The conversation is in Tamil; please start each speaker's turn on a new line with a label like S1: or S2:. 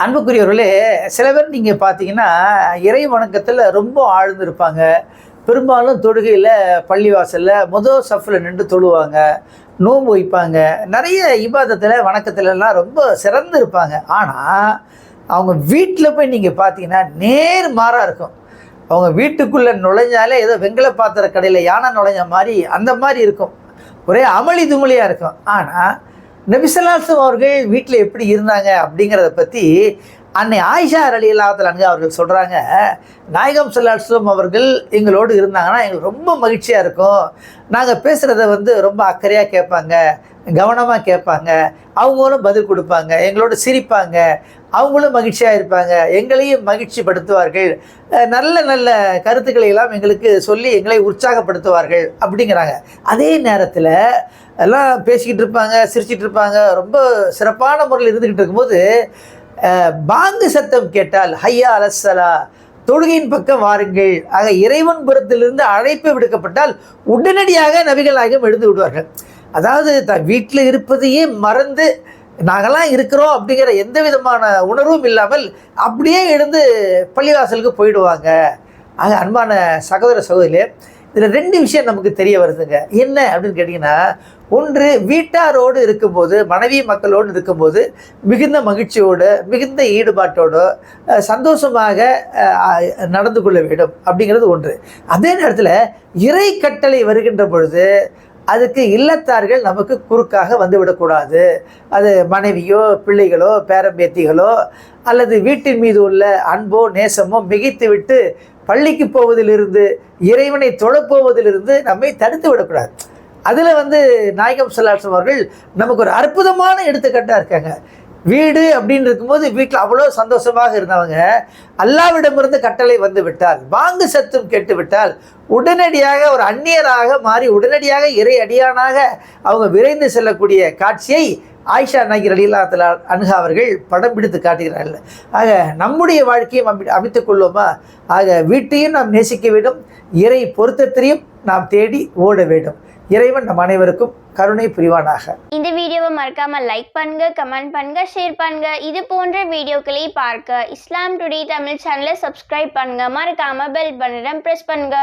S1: அன்புக்குரியவர்களே, சில பேர் நீங்கள் பார்த்தீங்கன்னா இறை வணக்கத்தில் ரொம்ப ஆழ்ந்திருப்பாங்க. பெரும்பாலும் தொழுகையில் பள்ளிவாசலில் முதல் சஃப்பில் நின்று தொழுவாங்க, நோன்பு வைப்பாங்க, நிறைய இபாதத்தில் வணக்கத்துலலாம் ரொம்ப சிறந்து இருப்பாங்க. ஆனால் அவங்க வீட்டில் போய் நீங்கள் பார்த்தீங்கன்னா நேர் மாறாக இருக்கும். அவங்க வீட்டுக்குள்ளே நுழைஞ்சாலே ஏதோ வெங்கல பாத்திர கடையில் யானை நுழைஞ்ச மாதிரி அந்த மாதிரி இருக்கும். ஒரே அமளி துமளியாக இருக்கும். ஆனால் நபி ஸல்லல்லாஹு அலைஹி வஸல்லம் அவர்கள் வீட்டில் எப்படி இருந்தாங்க அப்படிங்கிறத பற்றி அன்னை ஆயிஷா ரலியல்லாஹு அன்ஹா அவர்கள் சொல்கிறாங்க. நாயகம் ஸல்லல்லாஹு அலைஹி வஸல்லம் அவர்கள் எங்களோடு இருந்தாங்கன்னா எங்களுக்கு ரொம்ப மகிழ்ச்சியாக இருக்கும். நாங்கள் பேசுகிறத ரொம்ப அக்கறையாக கேட்பாங்க, கவனமாக கேட்பாங்க, அவங்களும் பதில் கொடுப்பாங்க, எங்களோட சிரிப்பாங்க, அவங்களும் மகிழ்ச்சியாக இருப்பாங்க, எங்களையும் மகிழ்ச்சி படுத்துவார்கள், நல்ல நல்ல கருத்துக்களை எல்லாம் எங்களுக்கு சொல்லி எங்களை உற்சாகப்படுத்துவார்கள் அப்படிங்கிறாங்க. அதே நேரத்தில் எல்லாம் பேசிக்கிட்டு இருப்பாங்க, சிரிச்சிட்டு இருப்பாங்க, ரொம்ப சிறப்பான முறையில் இருந்துக்கிட்டு இருக்கும்போது பாங்கு சத்தம் கேட்டால் ஹையா அலஸ்ஸலா, தொழுகையின் பக்கம் வாருங்கள், ஆக இறைவன் புறத்திலிருந்து அழைப்பு விடுக்கப்பட்டால் உடனடியாக நபிகள் நாயகம் எழுந்து விடுவார்கள். அதாவது வீட்டில் இருப்பதையே மறந்து நாங்கள்லாம் இருக்கிறோம் அப்படிங்கிற எந்த விதமான உணர்வும் இல்லாமல் அப்படியே எழுந்து பள்ளிவாசலுக்கு போயிடுவாங்க. ஆக அன்பான சகோதர சகோதரிகளே, இதில் ரெண்டு விஷயம் நமக்கு தெரிய வருதுங்க. என்ன அப்படின்னு கேட்டிங்கன்னா, ஒன்று, வீட்டாரோடு இருக்கும்போது, மனைவி மக்களோடு இருக்கும்போது மிகுந்த மகிழ்ச்சியோடு, மிகுந்த ஈடுபாட்டோடு, சந்தோஷமாக நடந்து கொள்ள வேண்டும் அப்படிங்கிறது ஒன்று. அதே நேரத்தில் இறை கட்டளை வருகின்ற பொழுது அதுக்கு இல்லத்தார்கள் நமக்கு குறுக்காக வந்துவிடக்கூடாது. அது மனைவியோ, பிள்ளைகளோ, பேரம்பேத்திகளோ அல்லது வீட்டின் மீது உள்ள அன்போ நேசமோ மிகைத்து விட்டு பள்ளிக்கு போவதிலிருந்து, இறைவனை தொழப்போவதிலிருந்து நம்மை தடுத்து விடக்கூடாது. அதில் நாயகம் ஸல்லல்லாஹு அலைஹி வஸல்லம் அவர்கள் நமக்கு ஒரு அற்புதமான எடுத்துக்காட்டாக இருக்காங்க. வீடு அப்படின்னு இருக்கும்போது வீட்டில் அவ்வளோ சந்தோஷமாக இருந்தவங்க, அல்லாவிடமிருந்து கட்டளை வந்து விட்டால், பாங்கு சத்தம் கேட்டு விட்டால் உடனடியாக ஒரு அந்நியராக மாறி உடனடியாக இறை அடியானாக அவங்க விரைந்து செல்லக்கூடிய காட்சியை ஆயிஷா நாயகி ரலியல்லாஹு அன்ஹா அவர்கள் படம் பிடித்து காட்டுகிறார்கள். ஆக நம்முடைய வாழ்க்கையும் அமைத்துக் கொள்வோமா? ஆக வீட்டையும் நாம் நேசிக்க வேண்டும், இறை பொருத்தத்தையும் நாம் தேடி ஓட வேண்டும். இறைவன் நம் அனைவருக்கும் கருணை புரிவானாக.
S2: இந்த வீடியோவை மறக்காம லைக் பண்ணுங்க, கமெண்ட் பண்ணுங்க, ஷேர் பண்ணுங்க. இது போன்ற வீடியோக்களை பார்க்க இஸ்லாம் டுடே தமிழ் சேனலை சப்ஸ்கிரைப் பண்ணுங்க. மறக்காம பெல் பட்டனை பிரஸ் பண்ணுங்க.